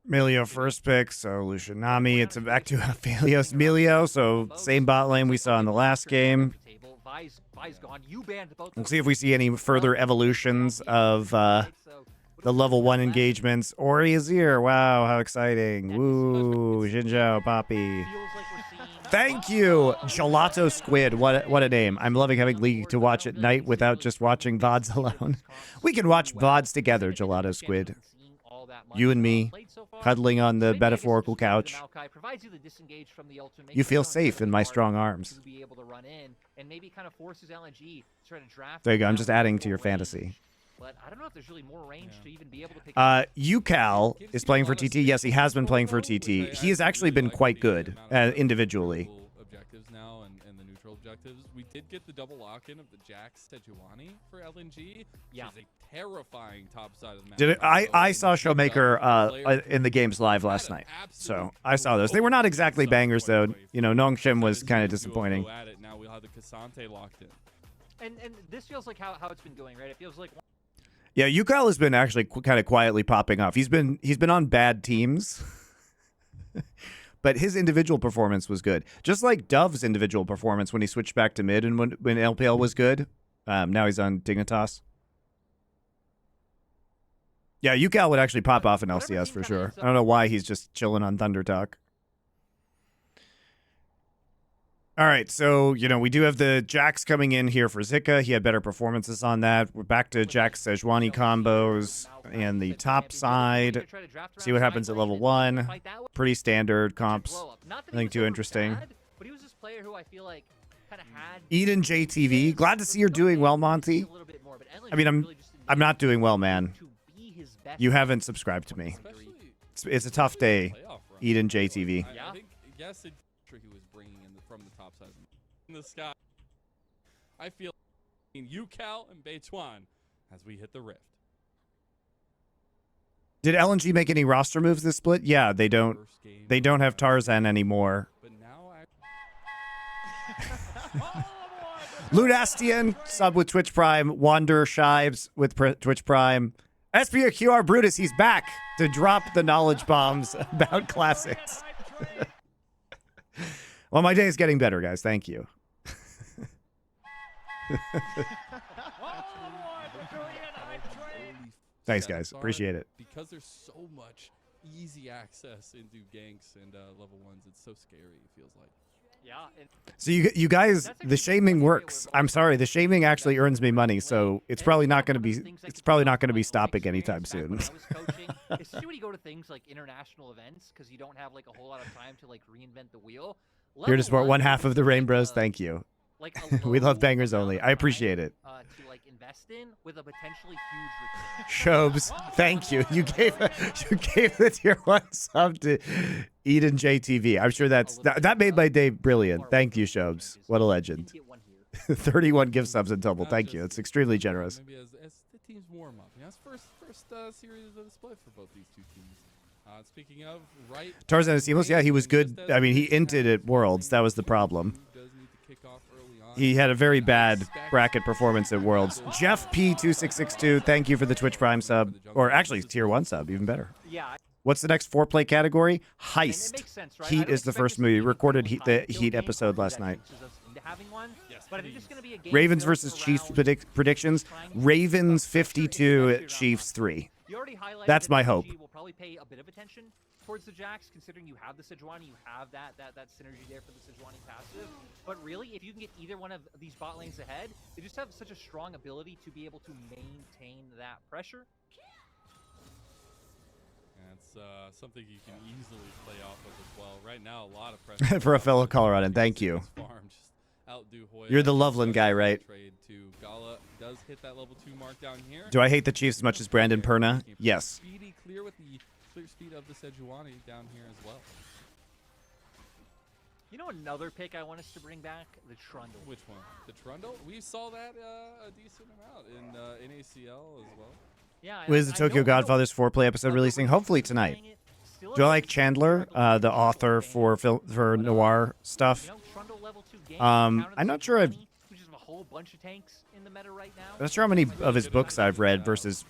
Milio first pick, so Lucianami. It's back to Aphelios Milio, so same bot lane we saw in the last game. We'll see if we see any further evolutions of the level 1 engagements. Ori is here. Wow, how exciting. Woo, Jinzhou, Poppy. Thank you, Gelato Squid. What a name. I'm loving having League to watch at night without just watching VODs alone. We can watch VODs together, Gelato Squid. You and me, cuddling on the metaphorical couch. You feel safe in my strong arms. There you go. I'm just adding to your fantasy. But I don't know if there's really more range to even be able to pick UCal is playing for TT. Yes, he has been playing for TT. He has actually been quite good individually. Objectives now and the neutral objectives. We did get the double lock-in of the Jax Sejuani for LNG. Yeah, is a terrifying top side of the map. I saw Showmaker in the games live last night, so I saw those. They were not exactly bangers though. You know, Nongshim was kind of disappointing. Now we'll have the Cassante locked in. And this feels like how it's been going, right? It feels like. Yeah, UCal has been actually kind of quietly popping off. He's been on bad teams, but his individual performance was good. Just like Dove's individual performance when he switched back to mid and when LPL was good. Now he's on Dignitas. Yeah, UCal would actually pop off in LCS for sure. I don't know why he's just chilling on ThunderTalk. All right, so, you know, we do have the Jax coming in here for Zika. He had better performances on that. We're back to Jax Sejuani combos and the top side. See what happens at level 1. Pretty standard comps. Nothing too interesting. Eden JTV. Glad to see you're doing well, Monty. I mean, I'm not doing well, man. You haven't subscribed to me. It's a tough day, Eden JTV. In the sky, I feel in UCal and Beituan as we hit the rift. Did LNG make any roster moves this split? Yeah, they don't. They don't have Tarzan anymore. But now Ludastian sub with Twitch Prime. Wander Shives with Twitch Prime. SPQR Brutus, he's back to drop the knowledge bombs about classics. Well, my day is getting better, guys. Thank you. Thanks, guys. Appreciate it. Because there's so much easy access into ganks and level 1s, it's so scary, it feels like. Yeah. So you guys, the shaming works. I'm sorry, the shaming actually earns me money, so it's probably not going to be. It's probably not going to be stopping anytime soon. Especially when you go to things like international events, because you don't have like a whole lot of time to like reinvent the wheel. Here to support one half of the Rainbows. Thank you. We love bangers only. I appreciate it. To like invest in with a potentially huge Shobes, thank you. You gave the tier 1 sub to Eden JTV. I'm sure that made my day brilliant. Thank you, Shobes. What a legend. 31 gift subs in total. Thank you. It's extremely generous. Maybe as the teams warm up. Yeah, it's first series of the split for both these two teams. Speaking of, right, Tarzan is seamless. Yeah, he was good. I mean, he inted at Worlds. That was the problem. He had a very bad bracket performance at Worlds. Jeff P2662, thank you for the Twitch Prime sub. Or actually, tier 1 sub, even better. Yeah. What's the next 4-play category? Heist. Sense, right? Heat is the first movie. Recorded the Heat episode last night. Ravens versus Chiefs predictions. Ravens 52, Chiefs 3. That's my hope. Will probably pay a bit of attention towards the Jax, considering you have the Sejuani, you have that synergy there for the Sejuani passive. But really, if you can get either one of these bot lanes ahead, they just have such a strong ability to be able to maintain that pressure. That's something you can easily play off of as well. Right now, a lot of pressure for a fellow Coloradan. Thank you. You're the Loveland guy, right? Gala does hit that level 2 mark down here. Do I hate the Chiefs as much as Brandon Perna? Yes. Clear with the clear speed of the Sejuani down here as well. You know another pick I want us to bring back? The Trundle. Which one? The Trundle? We saw that a decent amount in ACL as well. Yeah. When is the Tokyo Godfathers 4-play episode releasing? Hopefully tonight. Do I like Chandler, the author for noir stuff? I'm not sure I'm not sure how many of his books I've read versus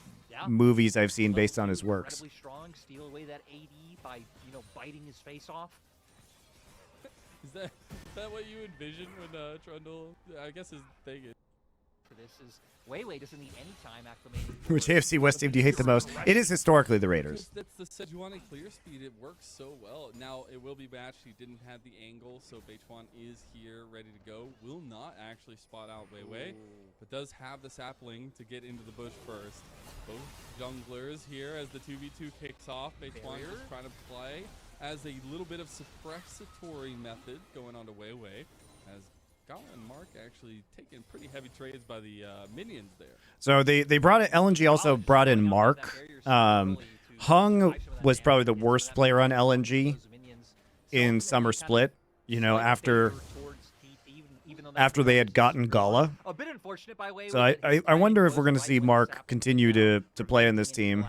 movies I've seen based on his works. Incredibly strong, steal away that AD by, you know, biting his face off. Is that what you envision when Trundle, I guess his thing is? For this is Weiwei doesn't need any time acclimating. Which AFC West team do you hate the most? It is historically the Raiders. That's the Sejuani clear speed. It works so well. Now, it will be matched. He didn't have the angle, so Beichuan is here, ready to go. Will not actually spot out Weiwei, but does have the sapling to get into the bush first. Both junglers here as the 2v2 kicks off. Beichuan just trying to play as a little bit of suppressatory method going on to Weiwei, as Gala and Mark actually taking pretty heavy trades by the minions there. So they brought in, LNG also brought in Mark. Hung was probably the worst player on LNG in Summer Split, you know, after they had gotten Gala. So I wonder if we're going to see Mark continue to play in this team.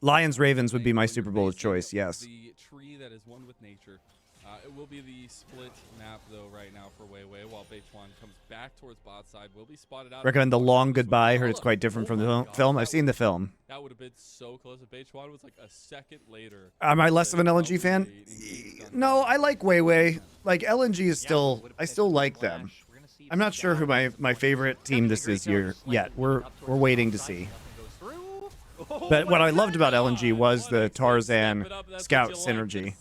Lions Ravens would be my Super Bowl choice, yes. The tree that is one with nature. It will be the split map, though, right now for Weiwei, while Beichuan comes back towards bot side. Will be spotted out. Recommend The Long Goodbye. Heard it's quite different from the film. I've seen the film. That would have been so close. If Beichuan was like a second later. Am I less of an LNG fan? No, I like Weiwei. Like, LNG is still, I still like them. I'm not sure who my favorite team this is year yet. We're waiting to see. But what I loved about LNG was the Tarzan Scout synergy.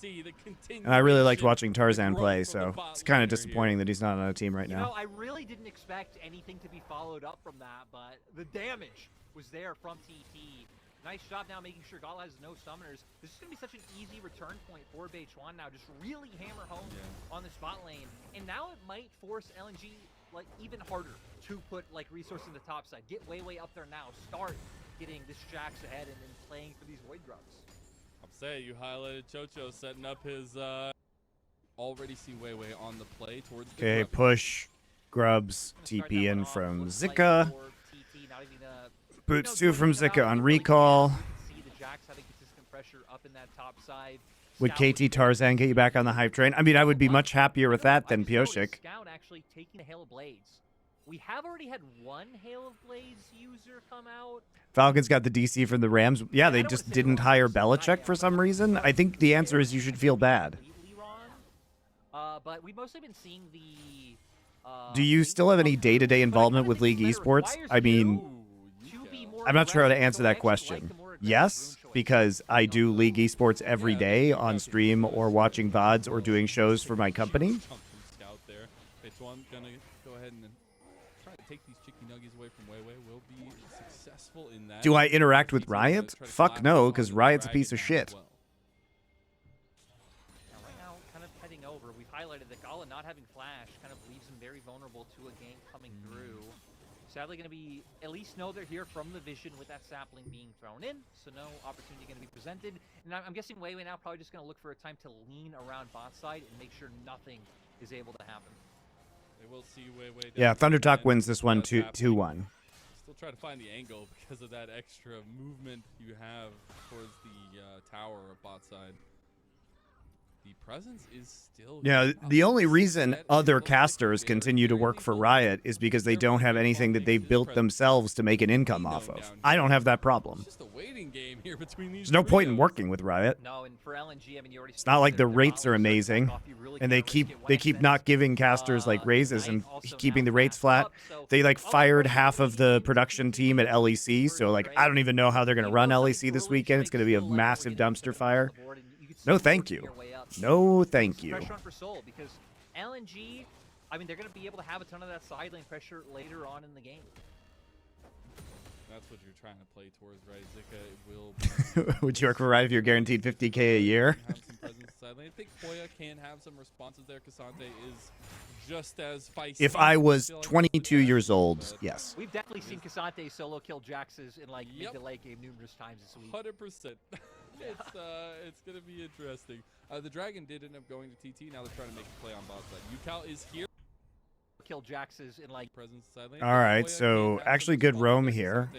And I really liked watching Tarzan play, so it's kind of disappointing that he's not on a team right You now. know, I really didn't expect anything to be followed up from that, but the damage was there from TT. Nice job now making sure Gala has no summoners. This is going to be such an easy return point for Beichuan now. Just really hammer home on the spot lane. And now it might force LNG like even harder to put like resources in the top side. Get way up there now. Start getting this Jax ahead and then playing for these Void Grubs. I'm saying you highlighted Chocho setting up his already see Weiwei on the play towards the Okay, push Grubs TP in from Zika. Boots 2 from Zika on recall. Would KT Tarzan get you back on the hype train? I mean, I would be much happier with that than Pioshik. Scout actually taking the Hail of Blades. We have already had one Hail of Blades user come out. Falcons got the DC from the Rams. Yeah, they just didn't hire Belichick for some reason. I think the answer is you should feel bad. But we've mostly been seeing the... Do you still have any day-to-day involvement with League Esports? I mean, I'm not sure how to answer that question. Yes, because I do League Esports every day on stream or watching VODs or doing shows for my company. Scout there. Beichuan gonna go ahead and try to take these chicky nuggies away from Weiwei. Will be successful in that. Do I interact with Riot? Fuck no, because Riot's a piece of shit. Right now, kind of heading over, we've highlighted that Gala not having flash kind of leaves him very vulnerable to a gank coming through. Sadly going to be, at least know they're here from the vision with that sapling being thrown in, so no opportunity going to be presented. And I'm guessing Weiwei now probably just going to look for a time to lean around bot side and make sure nothing is able to happen. They will see Weiwei. Yeah, ThunderTalk wins this one 2-1. Still try to find the angle because of that extra movement you have towards the tower of bot side. The presence is still... Yeah, the only reason other casters continue to work for Riot is because they don't have anything that they've built themselves to make an income off of. I don't have that problem. It's just a waiting game here between these. There's no point in working with Riot. No, and for LNG, I mean, you already... It's not like the rates are amazing, and they keep not giving casters like raises and keeping the rates flat. They like fired half of the production team at LEC, so like I don't even know how they're gonna run LEC this weekend. It's gonna be a massive dumpster fire. No, thank you. No, thank you. Pressure on for Soul because LNG, I mean, they're going to be able to have a ton of that side lane pressure later on in the game. That's what you're trying to play towards, right? Zika will. Would you work for Riot if you're guaranteed 50K a year? Have some presence side lane. I think Poya can have some responses there. Cassante is just as feisty. If I was 22 years old, yes. We've definitely seen Cassante solo kill Jax's in like mid to late game numerous times this week. 100%. It's gonna be interesting. The Dragon did end up going to TT. Now they're trying to make a play on bot side. UCal is here. Kill Jax's in like presence side lane. All right, so actually good roam here.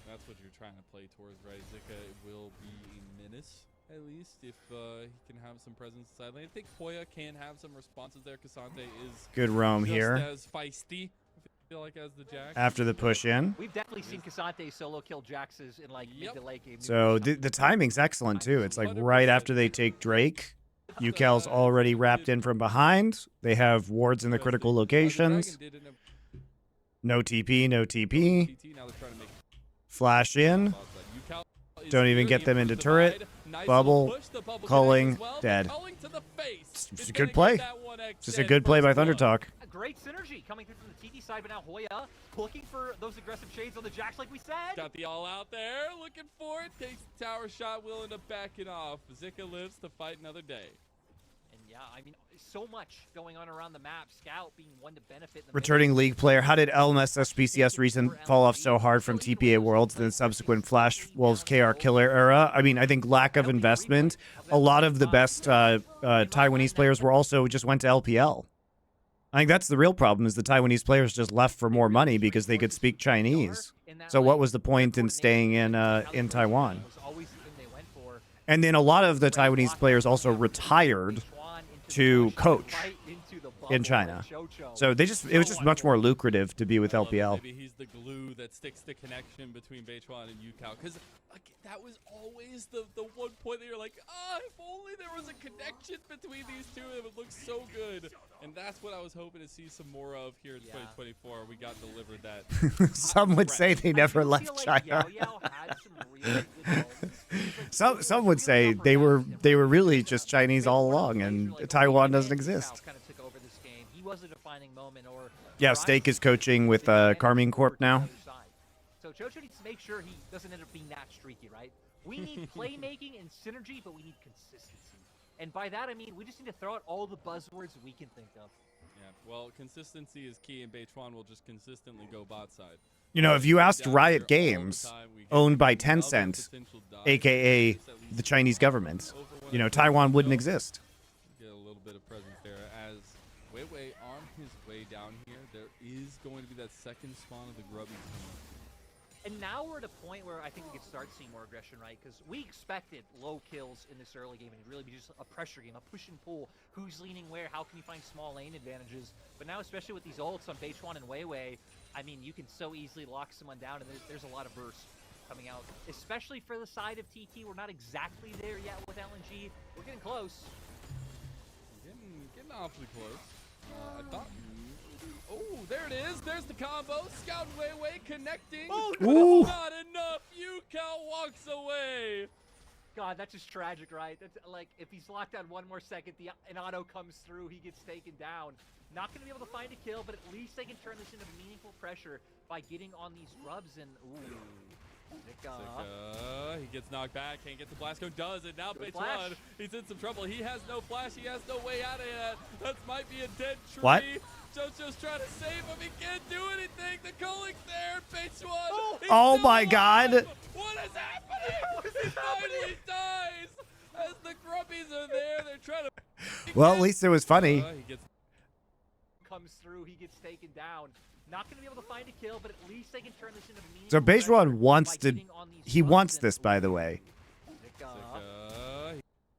That's what you're trying to play towards, right? Zika will be a menace, at least, if he can have some presence side lane. I think Poya can have some responses there. Cassante is good roam just here. As feisty. feel like as the Jax. After the push in. We've definitely seen Cassante solo kill Jaxes in like mid to late game. So the timing's excellent too. It's like right after they take Drake. UCal's already wrapped in from behind. They have wards in the critical locations. No TP, no TP. Flash in. Don't even get them into turret. Bubble. Culling. Dead. It's a good play. Just a good play by ThunderTalk. Great synergy coming through from the TT side, but now Hoya looking for those aggressive shades on the Jax like we said. Got the all out there, looking for it. Takes the tower shot, will end up backing off. Zika lives to fight another day. And yeah, I mean, so much going on around the map. Scout being one to benefit. Returning league player. How did LMS SPCS recent fall off so hard from TPA Worlds and subsequent Flash Wolves KR Killer era? I mean, I think lack of investment. A lot of the best Taiwanese players were also just went to LPL. I think that's the real problem, is the Taiwanese players just left for more money because they could speak Chinese. So what was the point in staying in Taiwan? And then a lot of the Taiwanese players also retired to coach in China. So it was just much more lucrative to be with LPL. Maybe he's the glue that sticks the connection between Beichuan and UCal. Because that was always the one point that you're like, if only there was a connection between these two, it would look so good. And that's what I was hoping to see some more of here in 2024. We got delivered that. Some would say they never left China. Some would say they were really just Chinese all along, and Taiwan doesn't exist. Yeah, Steak is coaching with Carmine Corp now. So Jojo needs to make sure he doesn't end up being that streaky, right? We need playmaking and synergy, but we need consistency. And by that, I mean we just need to throw out all the buzzwords we can think of. Yeah, well, consistency is key, and Beichuan will just consistently go bot side. You know, if you asked Riot Games, owned by Tencent, a.k.a. the Chinese government, you know, Taiwan wouldn't exist. Get a little bit of presence there as Wei on his way down here. There is going to be that second spawn of the Grubby team. And now we're at a point where I think we can start seeing more aggression, right? Because we expected low kills in this early game, and it'd really be just a pressure game, a push and pull. Who's leaning where? How can you find small lane advantages? But now, especially with these ults on Beichuan and Wei, I mean, you can so easily lock someone down, and there's a lot of burst coming out. Especially for the side of TT, we're not exactly there yet with LNG. We're getting close. Getting awfully close. I thought... Oh, there it is. There's the combo. Scout and Wei connecting. Oh, Ooh. Not enough. UCal walks away. God, that's just tragic, right? That's like, if he's locked down one more second, an auto comes through, he gets taken down. Not going to be able to find a kill, but at least they can turn this into meaningful pressure by getting on these grubs. And Zika, he gets knocked back, can't get the blast cone, does it. Now Beichuan, he's in some trouble. He has no flash, he has no way out of that. That might be a dead tree. What? Jojo's trying to save him, he can't do anything. The culling's there, Beichuan. Oh my God. What is happening? He finally dies as the grubbies are there. They're trying to... Well, at least it was funny. Comes through, he gets taken down. Not going to be able to find a kill, but at least they can turn this into meaningful. So Beichuan wants to... He wants this, by the way.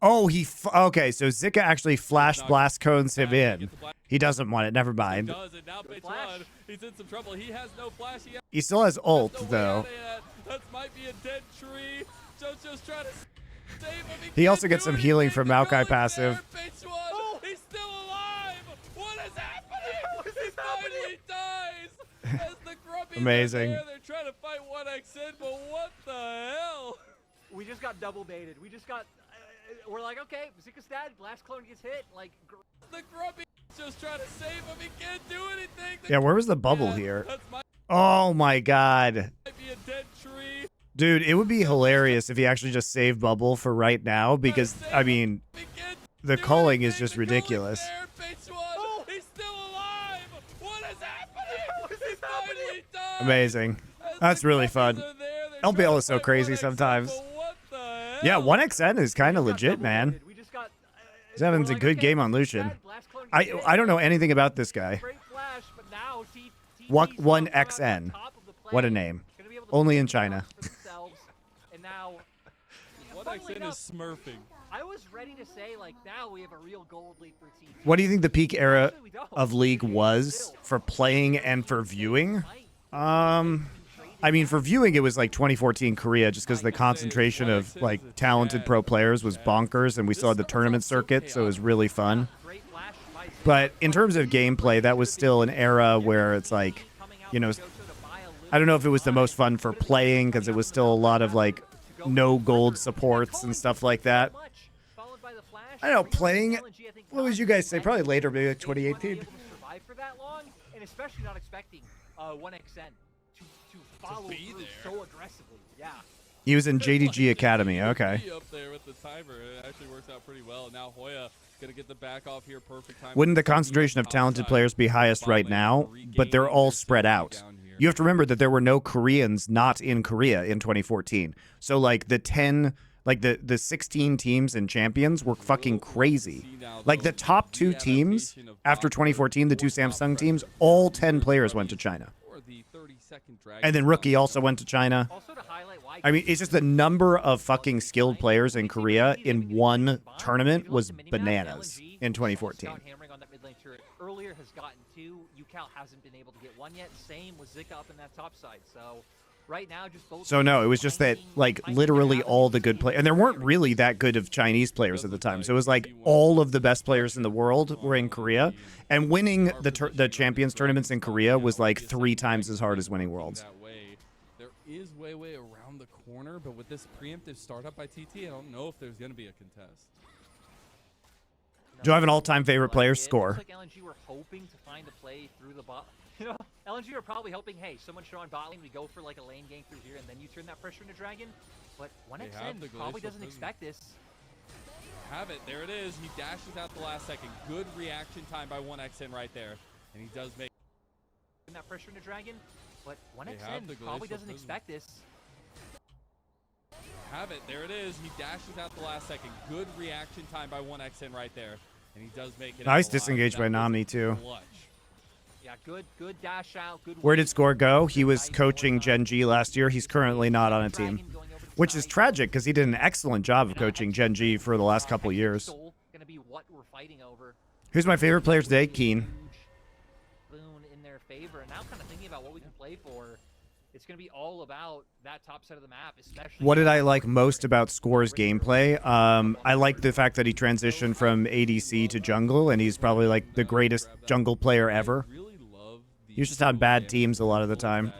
Oh, okay, so Zika actually flash blast cones him in. He doesn't want it, never mind. He's in some trouble. He has no flash. He still has ult, though. That might be a dead tree. Jojo's trying to save him. He also gets some healing from Maokai passive. He's still alive. What is happening? He finally dies. As the grubbies Amazing. are there, they're trying to fight 1x in, but what the hell? We just got double baited. We just got... we're like, okay, Zika's dead. Blast clone gets hit. Like, the grubby just trying to save him. He can't do anything. Yeah, where was the bubble here? Oh my God. Dude, it would be hilarious if he actually just saved bubble for right now, because, I mean, the culling is just ridiculous. He's still alive. What is happening? He finally died. Amazing. That's really fun. LPL is so crazy sometimes. Yeah, 1xN is kind of legit, man. He's having a good game on Lucian. I don't know anything about this guy. 1xN. What a name. Only in China. funnily XN enough, is smurfing. I was ready to say, like, now we have a real gold lead for TT. What do you think the peak era Actually, we don't. of League was for playing and for viewing? I mean, for viewing, it was like 2014 Korea, just because the concentration of like talented pro players was bonkers, and we still had the tournament circuit, so it was really fun. But in terms of gameplay, that was still an era where it's like, you know, I don't know if it was the most fun for playing, because it was still a lot of like no gold supports and stuff like that. I don't know, playing, what would you guys say? Probably later, maybe like 2018. Survive for that long, and especially not expecting 1xN to follow through so aggressively. Yeah. He was in JDG Academy. Okay. Up there with the timer, it actually works out pretty well. Now Hoya gonna get the back off here, perfect time. Wouldn't the concentration of talented players be highest right now? But they're all spread out. You have to remember that there were no Koreans not in Korea in 2014. So like the 16 teams and champions were fucking crazy. Like the top 2 teams after 2014, the 2 Samsung teams, all 10 players went to China. And then Rookie also went to China. I mean, it's just the number of fucking skilled players in Korea in one tournament was bananas in 2014. Earlier has gotten 2. UCal hasn't been able to get 1 yet. Same with Zika up in that top side. So right now, just both. So no, it was just that like literally all the good players, and there weren't really that good of Chinese players at the time. So it was like all of the best players in the world were in Korea, and winning the Champions tournaments in Korea was like 3 times as hard as winning Worlds. There is way around the corner, but with this preemptive startup by TT, I don't know if there's going to be a contest. Do you have an all-time favorite player score? Like LNG were hoping to find a play through the bot. You know, LNG are probably hoping, hey, someone show on bot lane, we go for like a lane gang through here, and then you turn that pressure into Dragon. But 1xN probably doesn't expect this. Have it. There it is. He dashes out the last second. Good reaction time by 1xN right there. And he does make that pressure into Dragon. But 1xN probably doesn't expect this. Have it. There it is. He dashes out the last second. Good reaction time by 1xN right there. And he does make it. Nice disengage by Nami, too. Yeah, good dash out. Good. Where did Score go? He was coaching Gen G last year. He's currently not on a team, which is tragic because he did an excellent job of coaching Gen G for the last couple years. Who's my favorite player today? Keen. Boon in their favor, and now kind of thinking about what we can play for. It's going to be all about that top side of the map, especially. What did I like most about Score's gameplay? I like the fact that he transitioned from ADC to jungle, and he's probably like the greatest jungle player ever. He was just on bad teams a lot of the time.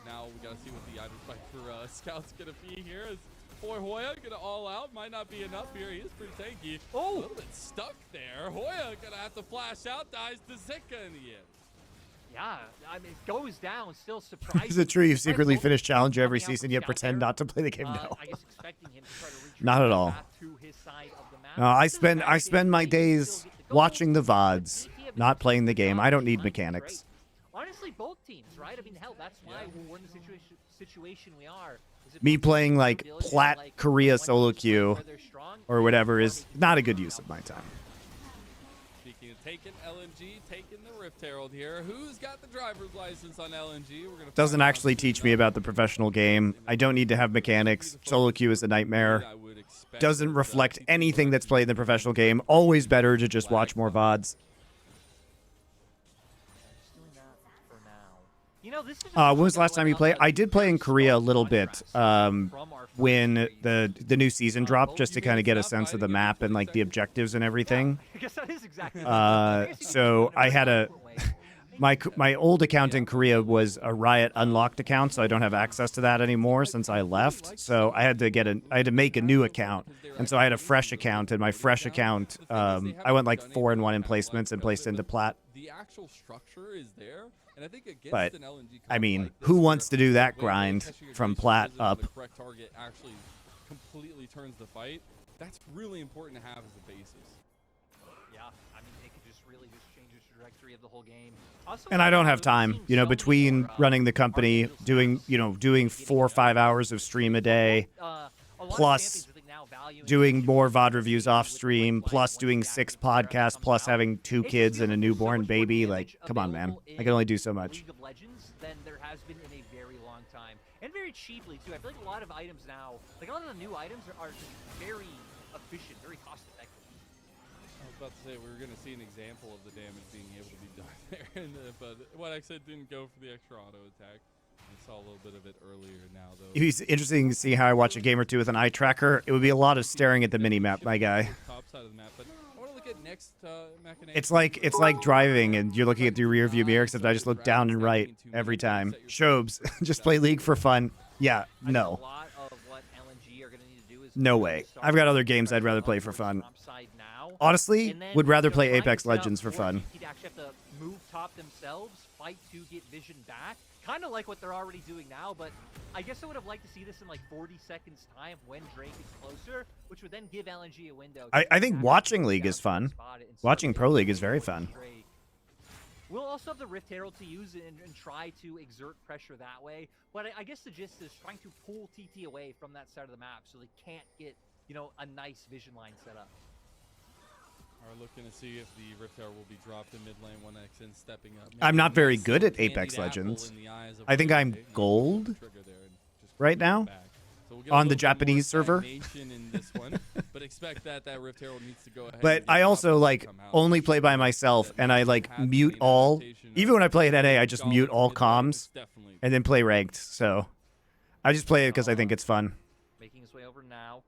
Now we got to see what the item spike for Scout's going to be here. Is boy Hoya going to all out? Might not be enough here. He is pretty tanky. Oh, a little bit stuck there. Hoya going to have to flash out. Dies to Zika in the end. Yeah, I mean, it goes down, still surprising. Is it true you secretly finish Challenger every season yet pretend not to play the game? No. Not at all. No, I spend my days watching the VODs, not playing the game. I don't need mechanics. Honestly, both teams, right? I mean, hell, that's why we're in the situation we are. Me playing like Plat Korea solo queue or whatever is not a good use of my time. Speaking of taking LNG, taking the Rift Herald here. Who's got the driver's license on LNG? We're gonna doesn't actually teach me about the professional game. I don't need to have mechanics. Solo queue is a nightmare. Doesn't reflect anything that's played in the professional game. Always better to just watch more VODs. When was the last time you played? I did play in Korea a little bit when the new season dropped, just to kind of get a sense of the map and like the objectives and everything. I guess that is exactly. So I had my old account in Korea was a Riot unlocked account, so I don't have access to that anymore since I left. So I had to make a new account, and so I had a fresh account. And my fresh account, I went like 4-1 in placements and placed into Plat. The actual structure is there. And I think but, I mean, who wants to do that grind from Plat up? The correct target actually completely turns the fight. That's really important to have as a basis. Yeah, I mean, it could just really just change the trajectory of the whole game. Also, and I don't have time, you know, between running the company, doing 4 or 5 hours of stream a day, plus doing more VOD reviews off stream, plus doing 6 podcasts, plus having 2 kids and a newborn baby. Like, come on, man. I can only do so much. League of Legends than there has been in a very long time. And very cheaply, too. I feel like a lot of items now, like a lot of the new items are just very efficient, very cost-effective. I was about to say, we were going to see an example of the damage being able to be done there, but what I said didn't go for the extra auto attack. I saw a little bit of it earlier now, though. It's interesting to see how I watch a game or two with an eye tracker. It would be a lot of staring at the mini-map, my guy. Top side of the map, but I want to look at next machination. It's like driving and you're looking at the rear view mirror, except I just look down and right every time. Shobes, just play League for fun. Yeah, no. A lot of what LNG are going to need to do is No way. I've got other games I'd rather play for fun. Honestly, would rather play Apex Legends for fun. TT actually have to move top themselves, fight to get vision back. Kind of like what they're already doing now, but I guess I would have liked to see this in like 40 seconds time when Drake is closer, which would then give LNG a window. I think watching League is fun. Watching Pro League is very fun. We'll also have the Rift Herald to use and try to exert pressure that way, but I guess the gist is trying to pull TT away from that side of the map so they can't get, you know, a nice vision line set up. Are looking to see if the Rift Tower will be dropped in mid lane. 1xN stepping up. I'm not very good at Apex Legends. I think I'm gold right now on the Japanese server. In this one, but expect that Rift Herald needs to go ahead. But I also like only play by myself, and I like mute all. Even when I play at NA, I just mute all comms and then play ranked. So I just play it because I think it's fun. Making his way over now,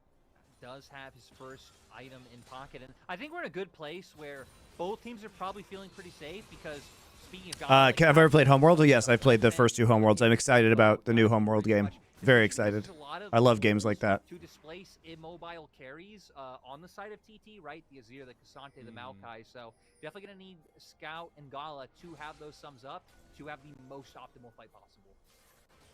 does have his first item in pocket, and I think we're in a good place where both teams are probably feeling pretty safe because speaking of have I ever played Homeworld? Yes, I've played the first two Homeworlds. I'm excited about the new Homeworld game. Very excited. I love games like that. To displace immobile carries on the side of TT, right? The Azir, the Cassante, the Maokai. So definitely going to need Scout and Gala to have those sums up to have the most optimal fight possible.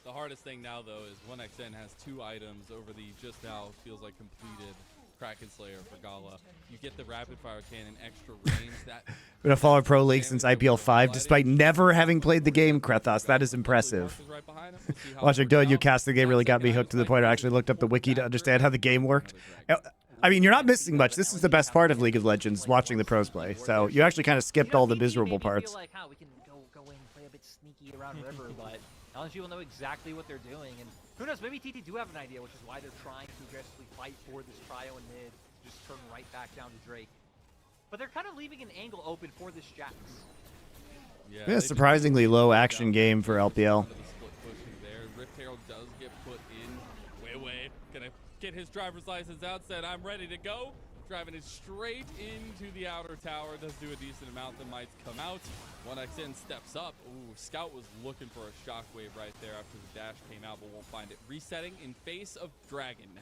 The hardest thing now, though, is 1xN has 2 items over the just now feels like completed Kraken Slayer for Gala. You get the rapid fire cannon extra range. That been a follow Pro League since IPL 5, despite never having played the game, Krethos. That is impressive. Watching you cast the game really got me hooked to the point I actually looked up the wiki to understand how the game worked. I mean, you're not missing much. This is the best part of League of Legends, watching the pros play. So you actually kind of skipped all the miserable parts. Like how we can go in and play a bit sneaky around River, but LNG will know exactly what they're doing, and who knows, maybe TT do have an idea, which is why they're trying to aggressively fight for this trio in mid, just turn right back down to Drake. But they're kind of leaving an angle open for this Jax. Yeah, surprisingly low action game for LPL. Rift Herald does get put in. Way. Gonna get his driver's license out, said I'm ready to go. Driving it straight into the outer tower. Does do a decent amount. The mites come out. 1xN steps up. Ooh, Scout was looking for a shockwave right there after the dash came out, but won't find it. Resetting in face of Dragon now.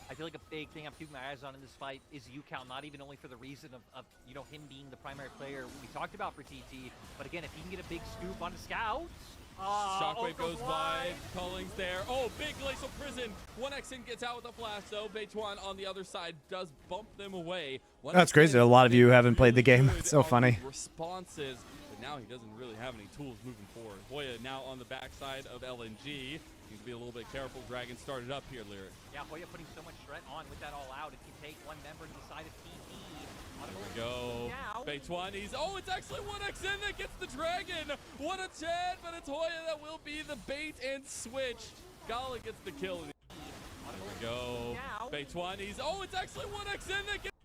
I feel like a big thing I'm keeping my eyes on in this fight is UCal, not even only for the reason of you know, him being the primary player we talked about for TT, but again, if he can get a big scoop on Scout. Shockwave goes by. Culling's there. Oh, big glacial prison. 1xN gets out with a flash, though. Beituan on the other side does bump them away. That's crazy. A lot of you haven't played the game. It's so funny. Responses, but now he doesn't really have any tools moving forward. Hoya now on the backside of LNG. Needs to be a little bit careful. Dragon started up here, Lyric. Yeah, Hoya putting so much threat on with that all out. If you take one member to the side of TT. There we go. Beituan, oh, it's actually 1xN that gets the Dragon. What a chat, but it's Hoya that will be the bait and switch. Gala gets the kill. There we go. Beituan, oh, it's actually 1xN that gets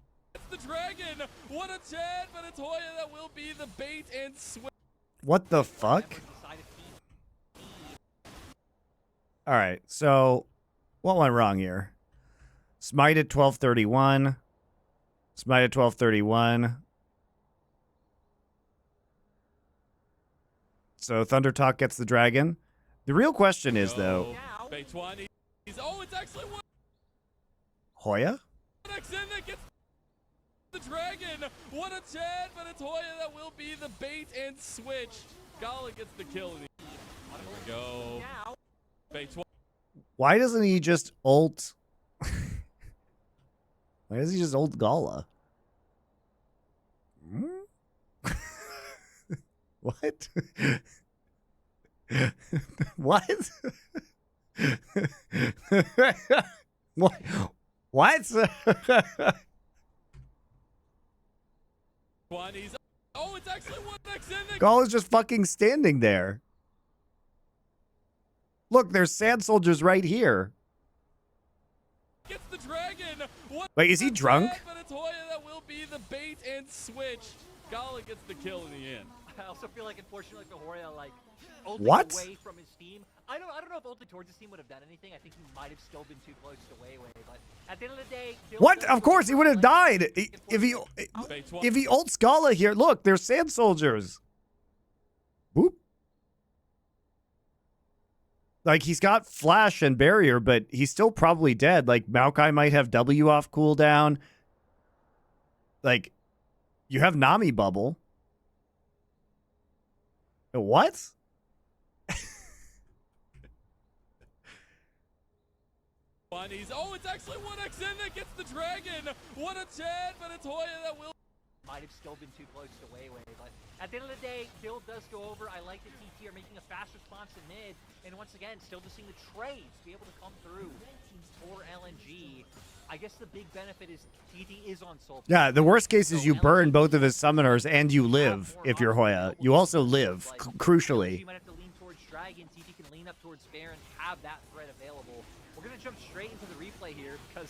the Dragon. What a chat, but it's Hoya that will be the bait and switch. What the fuck? All right, so what went wrong here? Smite at 12:31. Smite at 12:31. So ThunderTalk gets the Dragon. The real question is, though, oh, it's actually Hoya? that gets the Dragon. What a chat, but it's Hoya that will be the bait and switch. Gala gets the kill. There we go. Why doesn't he just ult? Why does he just ult Gala? What? What? What? What? Oh, it's actually 1xN. Gala's just fucking standing there. Look, there's sand soldiers right here. Gets the dragon. What Wait, is he drunk? But it's Hoya that will be the bait and switch. Gala gets the kill in the end. I also feel like, unfortunately, for Hoya, like, ulting What? away from his team. I don't know if ulting towards his team would have done anything. I think he might have still been too close to Weiwei, but at the end of the day, What? Of course, he would have died if he ults Gala here. Look, there's sand soldiers. Whoop. Like, he's got flash and barrier, but he's still probably dead. Like, Maokai might have W off cooldown. Like, you have Nami bubble. What? Oh, it's actually 1xN that gets the dragon. What a Chad, but it's Hoya that will. Might have still been too close to Weiwei, but at the end of the day, kill does go over. I like that TT are making a fast response in mid, and once again, still just seeing the trades be able to come through for LNG. I guess the big benefit is TT is on Soul. Yeah, the worst case is you burn both of his summoners and you live if you're Hoya. You also live, crucially. You might have to lean towards Dragon. TT can lean up towards Baron, have that threat available. We're going to jump straight into the replay here because,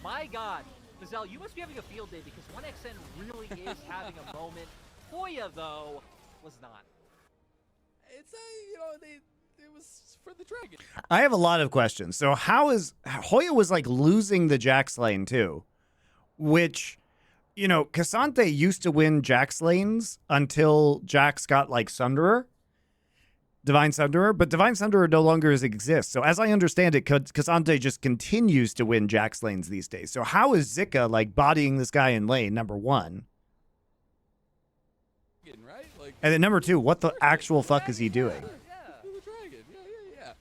my God, Mazel, you must be having a field day because 1xN really is having a moment. Hoya, though, was not. It's it was for the dragon. I have a lot of questions. So how is Hoya was like losing the Jax lane too, which, you know, Cassante used to win Jax lanes until Jax got like Sunderer, Divine Sunderer, but Divine Sunderer no longer exists. So as I understand it, Cassante just continues to win Jax lanes these days. So how is Zika like bodying this guy in lane, number one? Right? Like, And then number two, what the actual fuck is he doing?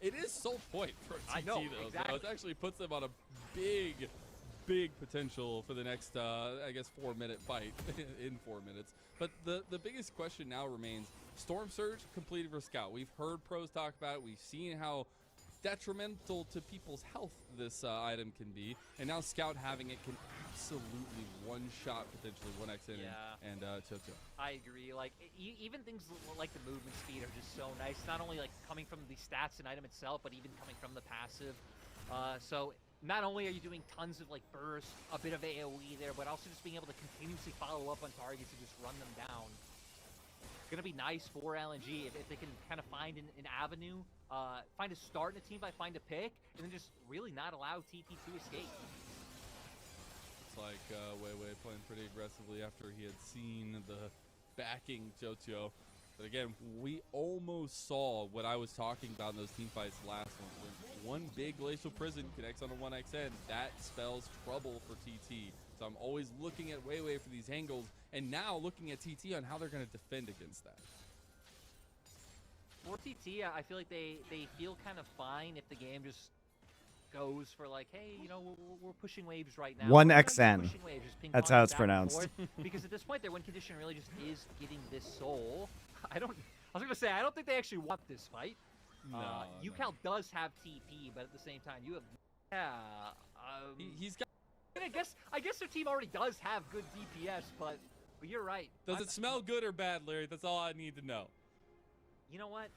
It is sole point for TT, I know, though. exactly. So it actually puts them on a big potential for the next, I guess, 4-minute fight in 4 minutes. But the biggest question now remains, Storm Surge completed for Scout. We've heard pros talk about it. We've seen how detrimental to people's health this item can be. And now Scout having it can absolutely one-shot potentially 1xN and Chocho. I agree. Like, even things like the movement speed are just so nice. Not only like coming from the stats and item itself, but even coming from the passive. So not only are you doing tons of like burst, a bit of AoE there, but also just being able to continuously follow up on targets and just run them down. It's gonna be nice for LNG if they can kind of find an avenue, find a start in a team fight, find a pick, and then just really not allow TT to escape. It's like Weiwei playing pretty aggressively after he had seen the backing Jojo. But again, we almost saw what I was talking about in those team fights last one. When one big glacial prison connects on a 1xN, that spells trouble for TT. So I'm always looking at Weiwei for these angles, and now looking at TT on how they're going to defend against that. For TT, I feel like they feel kind of fine if the game just goes for like, hey, you know, we're pushing waves right now. 1xN. That's how it's back and pronounced. forth, because at this point, their win condition really just is getting this soul. I was gonna say, I don't think they actually want this fight. No, UCal does have TP, but at the same time, you have he's got. I guess their team already does have good DPS, but you're right. Does it smell good or bad, Larry? That's all I need to know. You know what?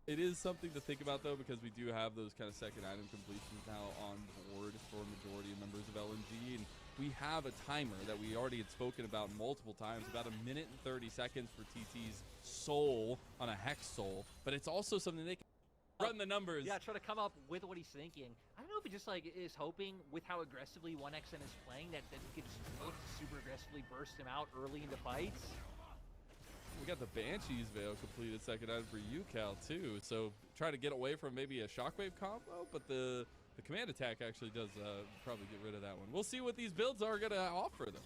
It is something to think about, though, because we do have those kind of second item completions now on board for a majority of members of LNG, and we have a timer that we already had spoken about multiple times, about 1 minute and 30 seconds for TT's soul on a Hex soul, but it's also something they can run the numbers. Yeah, try to come up with what he's thinking. I don't know if he just like is hoping with how aggressively 1xN is playing that he could just super aggressively burst him out early into fights. We got the Banshee's Veil completed second item for UCal too, so try to get away from maybe a Shockwave combo, but the command attack actually does probably get rid of that one. We'll see what these builds are going to offer them.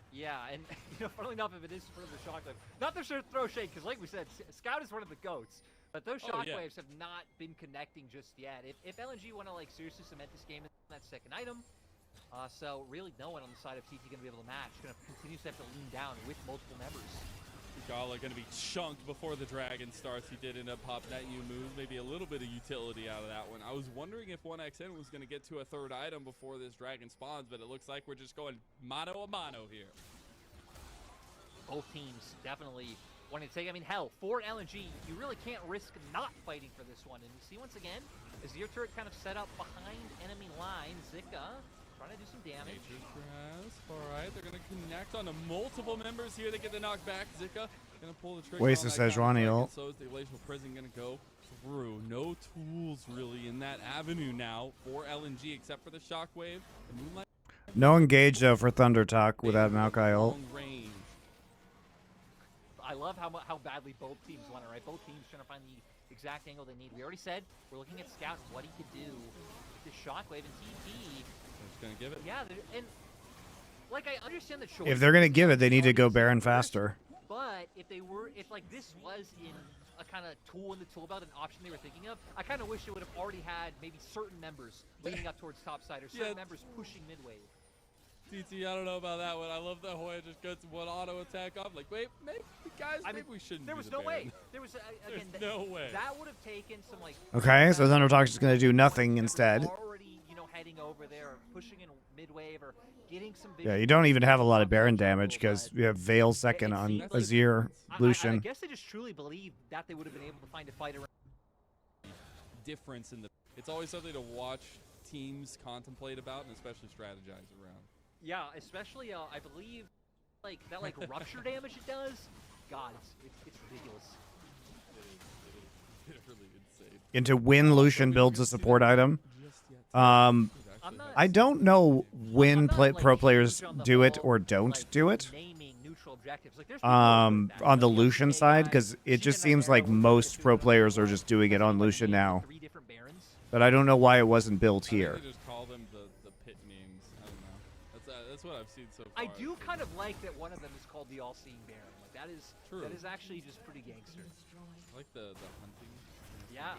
Yeah, and you know, funnily enough, if it is for the Shockwave, not to throw shade, because like we said, Scout is one of the GOATs, but those Shockwaves have not been connecting just yet. If LNG want to like seriously cement this game in that second item, so really no one on the side of TT going to be able to match. Going to continue to have to lean down with multiple members. Gala going to be chunked before the dragon starts. He did end up popping that U move, maybe a little bit of utility out of that one. I was wondering if 1xN was going to get to a third item before this dragon spawns, but it looks like we're just going mano a mano here. Both teams definitely wanting to take. I mean, hell, for LNG, you really can't risk not fighting for this one. And you see once again, is your turret kind of set up behind enemy line. Zika trying to do some damage. Nature's Grasp. All right, they're going to connect on to multiple members here. They get the knockback. Zika going to pull the trigger. Waste on of that Sejuani counter-strike, ult. and so is the Glacial Prison going to go through. No tools really in that avenue now for LNG except for the Shockwave. The Moonlight. No engage though for ThunderTalk without Maokai ult. Long range. I love how badly both teams want it, right? Both teams trying to find the exact angle they need. We already said we're looking at Scout and what he could do with the Shockwave and TT. They're just going to give it. Yeah, and like I understand the choice. If they're gonna give it, they need to go Baron faster. But if like this was in a kind of tool in the tool belt, an option they were thinking of, I kind of wish it would have already had maybe certain members leading up towards topside or certain members pushing midway. TT, I don't know about that one. I love that Hoya just gets one auto attack off. Like, wait, maybe we shouldn't. There was no way. There was again. No way. That would have taken some like. Okay, so ThunderTalk's just gonna do nothing instead. Already, heading over there, or pushing in mid-wave, or getting some. Yeah, you don't even have a lot of Baron damage because we have Veil second on Azir, Lucian. I guess they just truly believe that they would have been able to find a fight around. Difference in the. It's always something to watch teams contemplate about and especially strategize around. Yeah, especially I believe like that rupture damage it does. God, it's ridiculous. It is really insane. And to win, Lucian builds a support item. I don't know when pro players do it or don't do it. On the Lucian side, because it just seems like most pro players are just doing it on Lucian now. But I don't know why it wasn't built here. They just call them the pit names. I don't know. That's what I've seen so far. I do kind of like that one of them is called the All-Seeing Baron. Like that is true. That is actually just pretty gangster. I like the hunting. Yeah.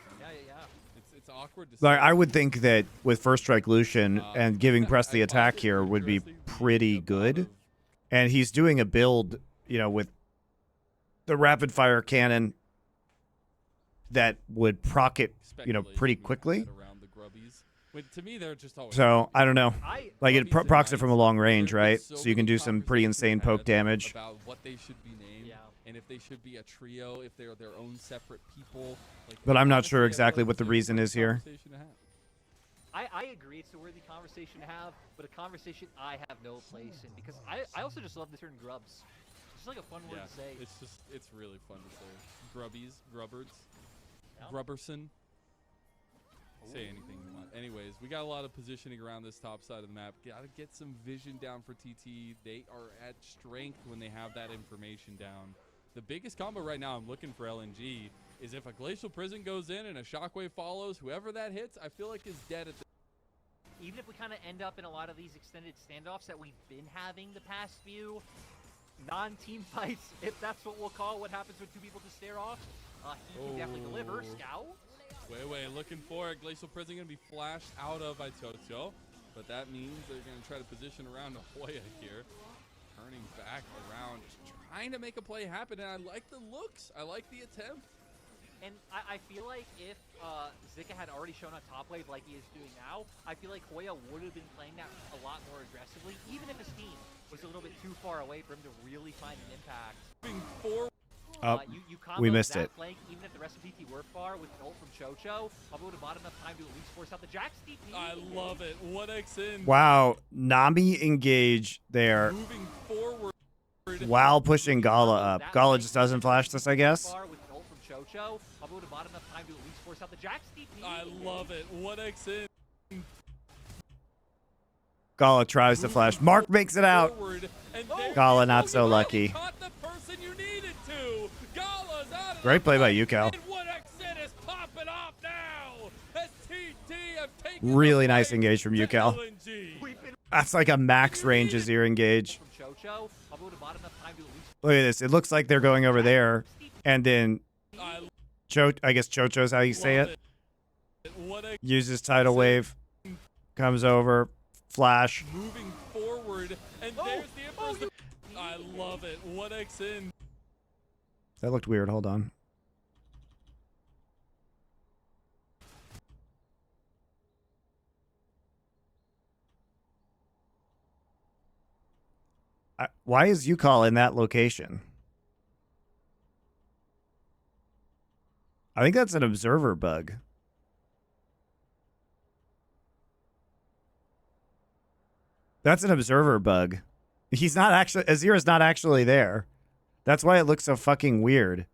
It's awkward to Like, I would think that with First Strike Lucian and giving Press the attack here would be pretty good. And he's doing a build, with the rapid fire cannon that would proc it, pretty quickly. To me, they're just always So I don't know. Like it procs it from a long range, right? So you can do some pretty insane poke damage. About what they should be named, and if they should be a trio, if they're their own separate people. Like, But I'm not sure exactly what the reason is here. I agree, it's a worthy conversation to have, but a conversation I have no place in because I also just love the term grubs. It's just like a fun word to say. It's really fun to say. Grubbies, grubbers, grubberson. Say anything you want. Anyways, we got a lot of positioning around this top side of the map. Got to get some vision down for TT. They are at strength when they have that information down. The biggest combo right now I'm looking for LNG is if a Glacial Prison goes in and a Shockwave follows, whoever that hits, I feel like is dead at the. Even if we kind of end up in a lot of these extended standoffs that we've been having the past few non-team fights, if that's what we'll call what happens when two people just stare off, he can definitely deliver. Scout. Way, looking for it. Glacial Prison going to be flashed out of by Toto, but that means they're going to try to position around Hoya here. Turning back around, just trying to make a play happen, and I like the looks. I like the attempt. And I feel like if Zika had already shown on top wave like he is doing now, I feel like Hoya would have been playing that a lot more aggressively, even if his team was a little bit too far away for him to really find an impact. Moving forward. You we missed it. Flank, even if the rest of TT were far with an ult from Chocho, probably would have bought enough time to at least force out the Jax TP. I love it. 1x in. Wow, Nami engage there. Moving forward. While pushing Gala up. Gala just doesn't flash this, I guess. With an ult from Chocho, probably would have bought enough time to at least force out the Jax TP. I love it. 1x in. Gala tries to flash. Mark makes it out. Gala not so lucky. Great play by Yukal. Really nice engage from Yukal. That's like a max range Azir engage. Look at this. It looks like they're going over there. And then I guess Chocho's how you say it. Uses tidal wave. Comes over. Flash. Moving forward. And there's the Emperor's. I love it. 1x in. That looked weird. Hold on. Why is Yukal in that location? I think that's an observer bug. That's an observer bug. He's not actually, Azir is not actually there. That's why it looks so fucking weird.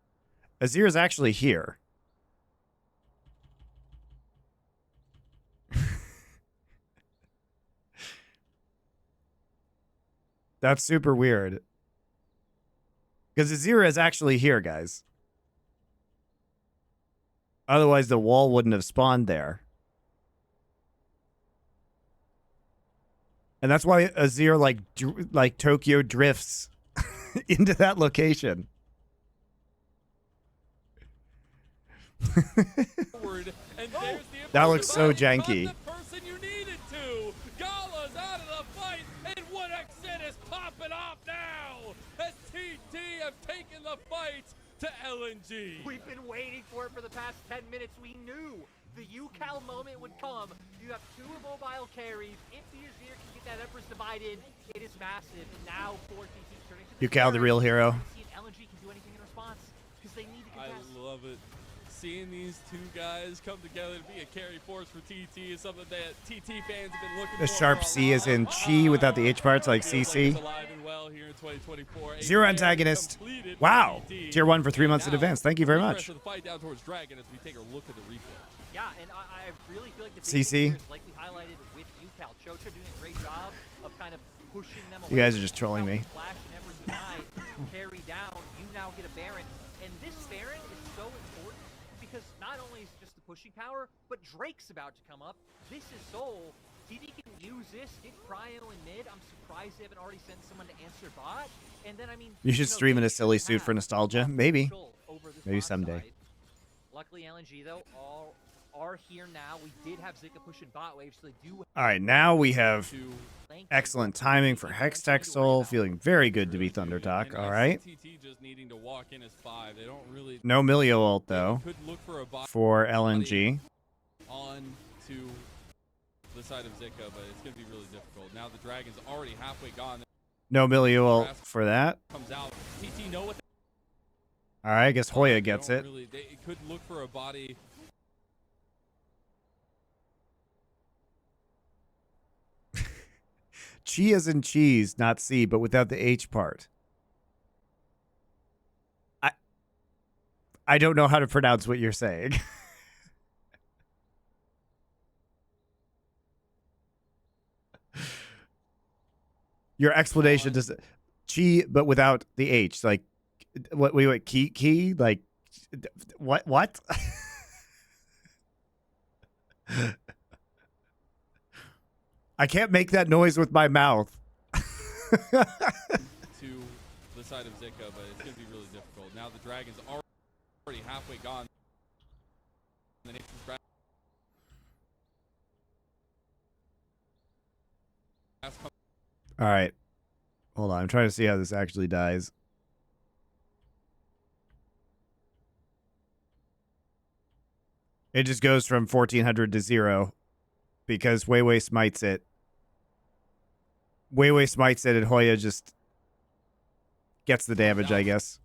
Azir is actually here. That's super weird. Because Azir is actually here, guys. Otherwise, the wall wouldn't have spawned there. And that's why Azir, like Tokyo drifts into that location. That looks so janky. The person you needed to. Gala's out of the fight, and 1xN is popping off now as TT have taken the fight to LNG. We've been waiting for it for the past 10 minutes. We knew the UCal moment would come. You have two mobile carries. If the Azir can get that Empress divided, it is massive. And now for TT turning to UCal, the real hero. See if LNG can do anything in response because they need to contest. I love it. Seeing these two guys come together to be a carry force for TT is something that TT fans have been looking The for. sharp C is in Chi without the H parts, like CC. Zero antagonist. Wow. Tier 1 for 3 months in advance. Thank you very much. Yeah, and I really feel like the CC. like we highlighted with UCal. Chocha doing a great job of kind of pushing them away. You guys are just trolling me. Flash and Emperor denied, carry down. You now get a Baron, and this Baron is so important because not only is it just the pushing power, but Drake's about to come up. This is Soul. TD can use this, get cryo in mid. I'm surprised they haven't already sent someone to answer bot. And then I mean, You should stream in a silly suit for nostalgia. Maybe. Maybe someday. Luckily, LNG though are here now. We did have Zika pushing bot waves, so they do. All right, now we have excellent timing for Hextech Soul. Feeling very good to be ThunderTalk. All right. No Milio ult, though, for LNG. On to the side of Zika, but it's going to be really difficult. Now the Dragon's already halfway gone. No Milio ult for that. Comes out. TT know what. All right, I guess Hoya gets it. They could look for a body. Chi is in cheese, not C, but without the H part. I don't know how to pronounce what you're saying. Your explanation does Chi, but without the H. Like, what? Wait, key? Like, what? I can't make that noise with my mouth. To the side of Zika, but it's going to be really difficult. Now the Dragon's already halfway gone. The nation's All right. Hold on. I'm trying to see how this actually dies. It just goes from 1400 to 0 because Weiwei smites it. Weiwei smites it and Hoya just gets the damage, I guess.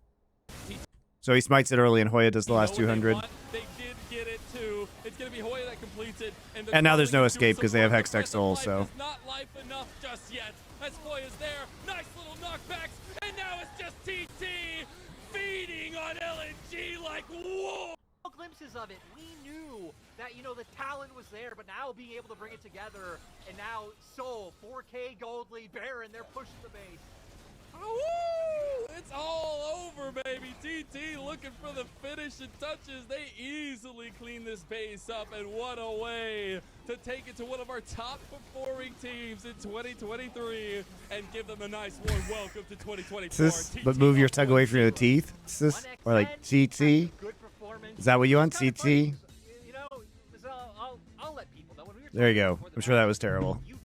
So he smites it early and Hoya does the last 200. They did get it too. It's going to be Hoya that completes it. And now there's no escape because they have Hextech Soul, so. Not life enough just yet. As Hoya's there, nice little knockbacks, and now it's just TT feeding on LNG like whoa. Glimpses of it. We knew that, you know, the talent was there, but now being able to bring it together, and now Soul, 4K Gold Lead, Baron, they're pushing the base. Woo! It's all over, baby. TT looking for the finishing touches. They easily clean this base up, and what a way to take it to one of our top performing teams in 2023 and give them a nice warm welcome to 2024. But move your tongue away from your teeth? Or like CT? Is that what you want? CT? You know, I'll let people know. There you go. I'm sure that was terrible.